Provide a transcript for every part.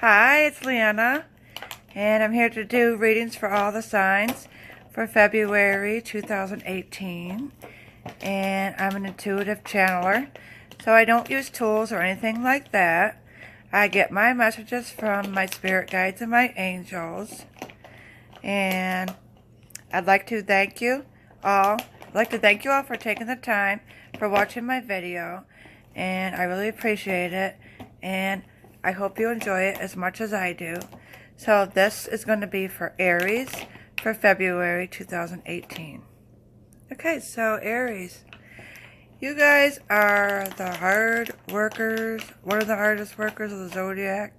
Hi, it's Leanna, and I'm here to do readings for all the signs for February 2018. And I'm an intuitive channeler, so I don't use tools or anything like that. I get my messages from my spirit guides and my angels. And I'd like to thank you all. I'd like to thank you all for taking the time for watching my video, and I really appreciate it. And I hope you enjoy it as much as I do. So this is going to be for Aries for February 2018. Okay, so Aries, you guys are the hard workers, one of the hardest workers of the zodiac.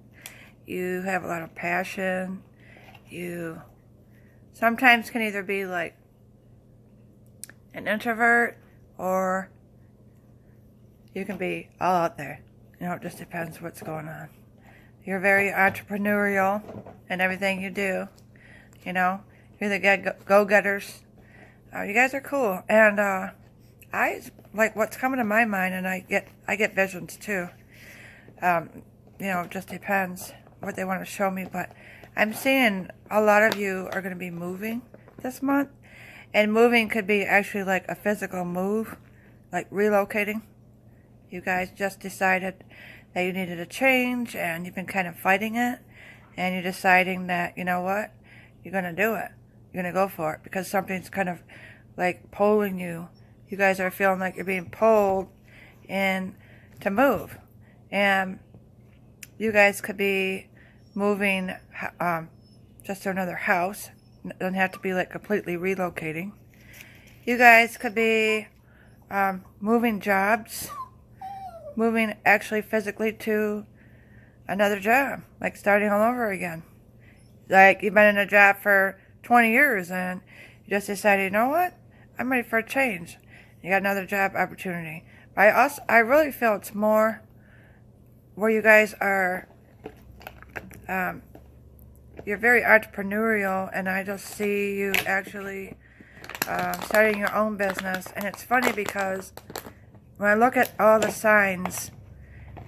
You have a lot of passion. You sometimes can either be like an introvert or you can be all out there. You know, it just depends what's going on. You're very entrepreneurial in everything you do. You know, you're the go-getters. You guys are cool. And I like what's coming to my mind, and I get visions too. You know, it just depends what they want to show me. But I'm seeing a lot of you are going to be moving this month. And moving could be actually like a physical move, like relocating. You guys just decided that you needed a change, and you've been kind of fighting it, and you're deciding that, you know what, you're going to do it. You're going to go for it because something's kind of like pulling you. You guys are feeling like you're being pulled in to move. And you guys could be moving just to another house. It doesn't have to be like completely relocating. You guys could be moving jobs. Moving actually physically to another job, like starting all over again. Like you've been in a job for 20 years and you just decided, you know what, I'm ready for a change. You got another job opportunity. But I really feel it's more where you guys are, you're very entrepreneurial, and I just see you actually starting your own business. And it's funny because when I look at all the signs,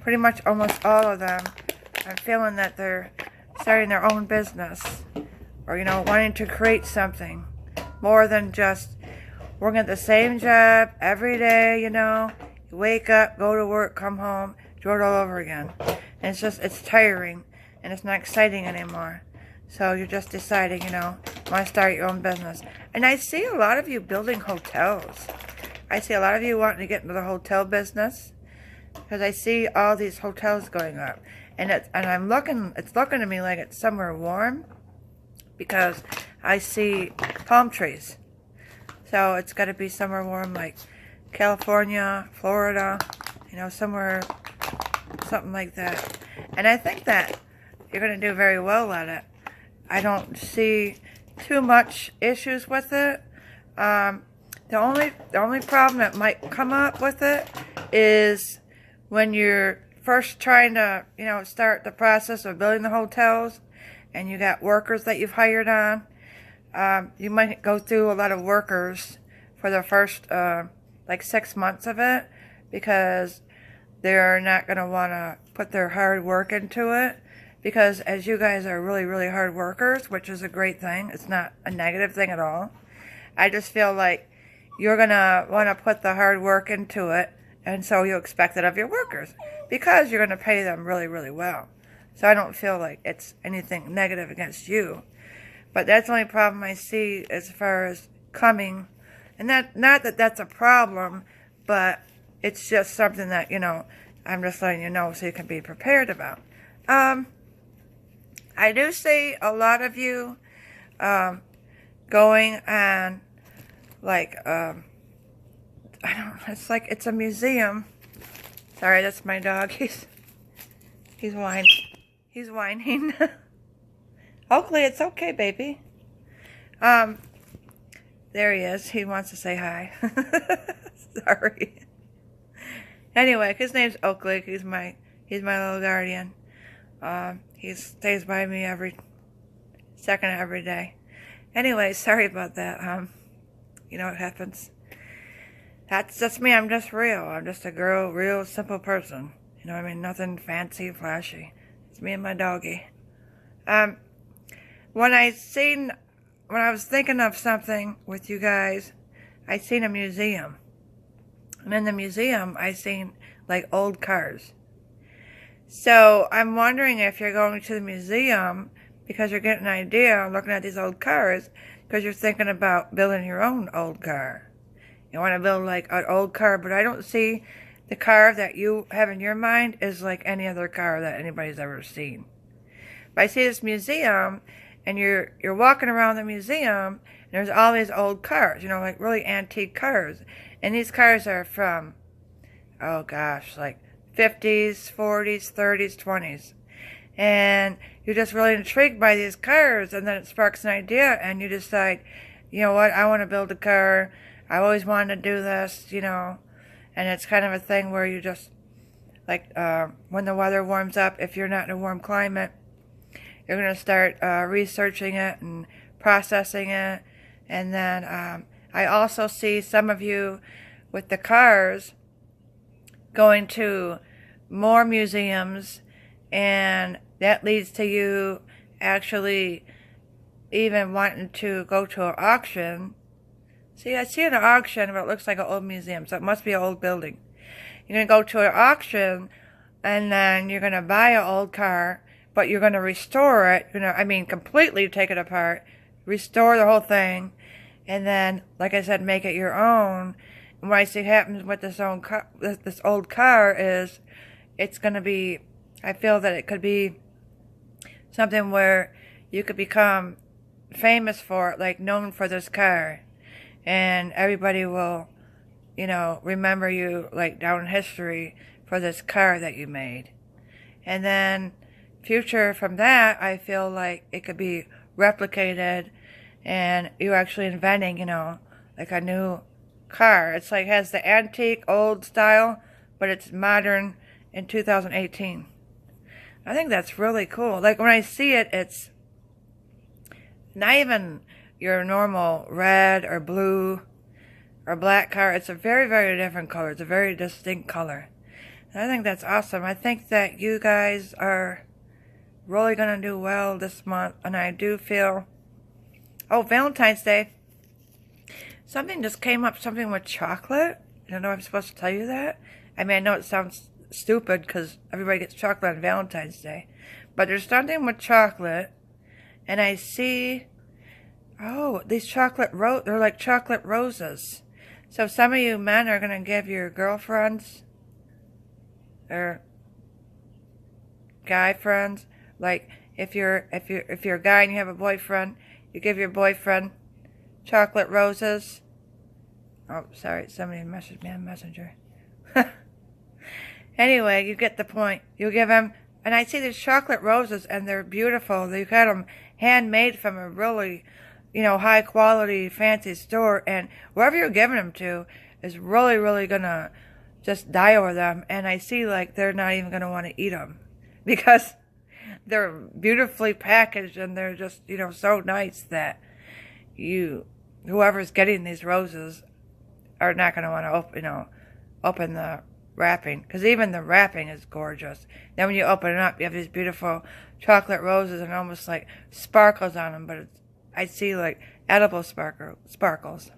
pretty much almost all of them, I'm feeling that they're starting their own business, or, you know, wanting to create something more than just working at the same job every day. You know, you wake up, go to work, come home, do it all over again. And it's tiring, and it's not exciting anymore. So you're just deciding, you know, you want to start your own business. And I see a lot of you building hotels. I see a lot of you wanting to get into the hotel business because I see all these hotels going up, and it's looking to me like it's somewhere warm because I see palm trees. So it's got to be somewhere warm like California, Florida, you know, somewhere, something like that. And I think that you're going to do very well at it. I don't see too much issues with it. The only problem that might come up with it is when you're first trying to, you know, start the process of building the hotels, and you got workers that you've hired on. You might go through a lot of workers for the first like 6 months of it because they're not going to want to put their hard work into it. Because as you guys are really, really hard workers, which is a great thing, it's not a negative thing at all. I just feel like you're going to want to put the hard work into it, and so you expect it of your workers because you're going to pay them really, really well. So I don't feel like it's anything negative against you. But that's the only problem I see as far as coming. And not that that's a problem, but it's just something that, you know, I'm just letting you know so you can be prepared about. I do see a lot of you going on, like, I don't, it's like it's a museum. Sorry, that's my dog. He's whining. Oakley, it's okay, baby. There he is. He wants to say hi. Sorry. Anyway, his name's Oakley. He's my little guardian. He stays by me every second of every day. Anyway, sorry about that. You know, it happens. That's just me. I'm just real. I'm just a real simple person. You know what I mean? Nothing fancy, flashy. It's me and my doggy. When I was thinking of something with you guys, I seen a museum. And in the museum, I seen like old cars. So I'm wondering if you're going to the museum because you're getting an idea looking at these old cars because you're thinking about building your own old car. You want to build like an old car, but I don't see the car that you have in your mind is like any other car that anybody's ever seen. But I see this museum, and you're walking around the museum, and there's all these old cars, you know, like really antique cars. And these cars are from, oh gosh, like 50s, 40s, 30s, 20s. And you're just really intrigued by these cars, and then it sparks an idea, and you decide, you know what, I want to build a car. I've always wanted to do this, you know. And it's kind of a thing where you just, like, when the weather warms up, if you're not in a warm climate, you're going to start researching it and processing it. And then I also see some of you with the cars going to more museums, and that leads to you actually even wanting to go to an auction. See, I see an auction, but it looks like an old museum, so it must be an old building. You're going to go to an auction, and then you're going to buy an old car, but you're going to restore it, completely take it apart, restore the whole thing, and then, like I said, make it your own. And what I see happens with this old car is it's going to be, I feel that it could be something where you could become famous for it, like known for this car. And everybody will, you know, remember you like down in history for this car that you made. And then future from that, I feel like it could be replicated and you actually inventing, you know, like a new car. It's like has the antique old style, but it's modern in 2018. I think that's really cool. Like when I see it, it's not even your normal red or blue or black car. It's a very, very different color. It's a very distinct color. And I think that's awesome. I think that you guys are really going to do well this month. And I do feel... Oh, Valentine's Day. Something just came up, something with chocolate. I don't know if I'm supposed to tell you that. I mean, I know it sounds stupid because everybody gets chocolate on Valentine's Day. But there's something with chocolate. And I see... Oh, these they're like chocolate roses. So some of you men are going to give your girlfriends or guy friends, like if you're a guy and you have a boyfriend, you give your boyfriend chocolate roses. Oh, sorry, somebody messaged me on Messenger. Anyway, you get the point. You give him, and I see these chocolate roses, and they're beautiful. You got them handmade from a really, you know, high quality, fancy store, and whoever you're giving them to is really, really gonna just die over them. And I see like they're not even gonna want to eat them because they're beautifully packaged and they're just, you know, so nice that whoever's getting these roses are not gonna want to open the wrapping, because even the wrapping is gorgeous. Then when you open it up, you have these beautiful chocolate roses and almost like sparkles on them, but I see like edible sparkles.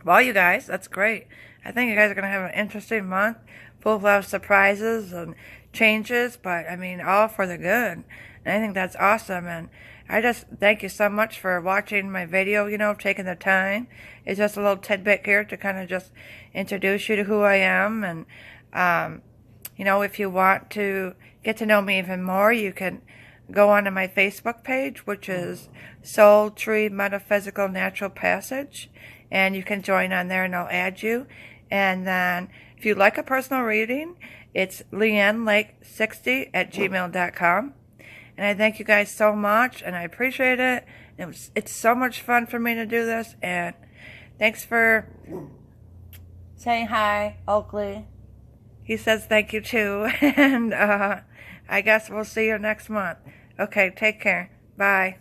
Well, you guys, that's great. I think you guys are going to have an interesting month, full of a lot of surprises and changes, but I mean, all for the good. And I think that's awesome. And I just thank you so much for watching my video, you know, taking the time. It's just a little tidbit here to kind of just introduce you to who I am. And, you know, if you want to get to know me even more, you can go onto my Facebook page, which is Soul Tree Metaphysical Natural Passage. And you can join on there and I'll add you. And then if you'd like a personal reading, it's leannelake60@gmail.com. And I thank you guys so much, and I appreciate it. It's so much fun for me to do this, and thanks for saying hi, Oakley. He says thank you too, and I guess we'll see you next month. Okay, take care. Bye.